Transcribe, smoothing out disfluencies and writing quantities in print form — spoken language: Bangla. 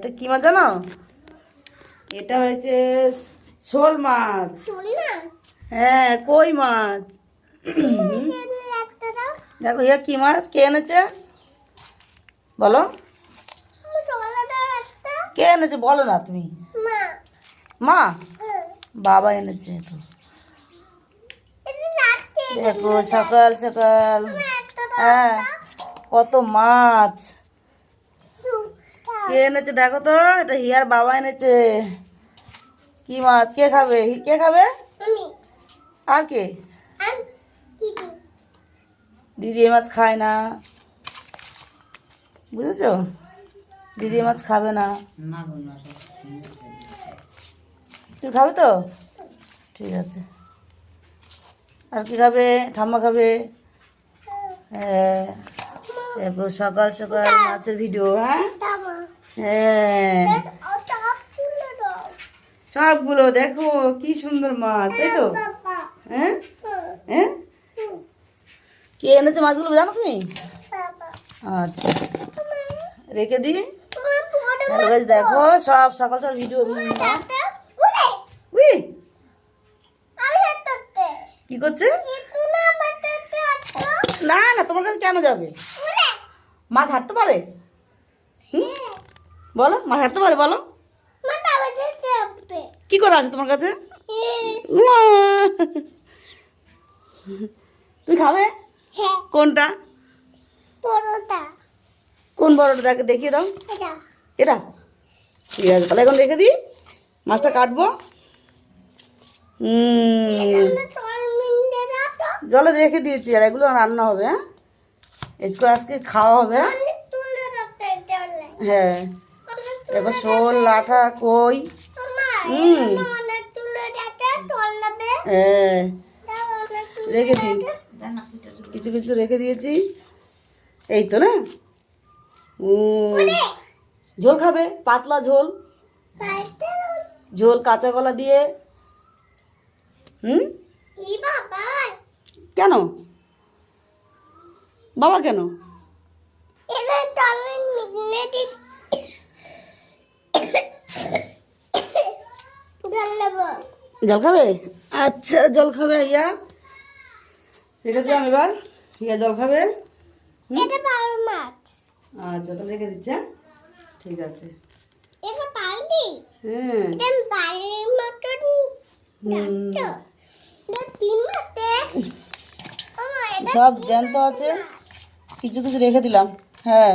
এটা কি মাছ জানো? এটা হয়েছে শোল মাছ। হ্যাঁ, কই মাছ। দেখো ইয়া কি মাছ, কে এনেছে বলো? কে এনেছে বলো না তুমি? মা? বাবা এনেছে তো। দেখো সকাল সকাল, হ্যাঁ কত মাছ। কে এনেছে দেখো তো? এটা হিয়ার বাবা এনেছে। কি মাছ? কে খাবে? কে খাবে? আর কে? দিদি এই মাছ খায় না, বুঝেছো? দিদি এই মাছ খাবে না। তুই খাবে তো? ঠিক আছে। আর কি খাবে? ঠাম্মা খাবে। হ্যাঁ দেখো সকাল সকাল মাছের ভিডিও। হ্যাঁ হ্যাঁ, সবগুলো দেখো কি সুন্দর মাছ, তাই তো? হ্যাঁ হ্যাঁ, কে এনেছে মাছগুলো জানো তুমি? আচ্ছা রেখে দিই। দেখো সব সকাল সকাল ভিডিও। কি করছে? না না, তোমার কাছে কেন যাবে? মাছ হাঁটতে পারে? বলো, মাছ হাঁটতে পারে বলো? কি করে আছে তোমার কাছে? তুমি খাবে কোনটা? কোন বড়টা? দেখে দেখিয়ে দাও। এটা ঠিক আছে, তাহলে এখন রেখে দিই, মাছটা কাটবো। জলে রেখে দিয়েছি, আর এগুলো রান্না হবে। হ্যাঁ এগুলো আজকে খাওয়া হবে। হ্যাঁ দেখো শোল, লাঠা, কই। হ্যাঁ রেখে দিই, কিছু কিছু রেখে দিয়েছি। এই তো না, ঝোল খাবে, পাতলা ঝোল, ঝোল কাঁচা কলা দিয়ে। কেন বাবা কেন? জল খাবে? আচ্ছা জল খাবে ইয়া, রেখে দিলাম। এবার ইয়া জল খাবে। আচ্ছা তাহলে রেখে দিচ্ছে। ঠিক আছে। সব জ্যান্ত আছে, কিছু কিছু রেখে দিলাম। হ্যাঁ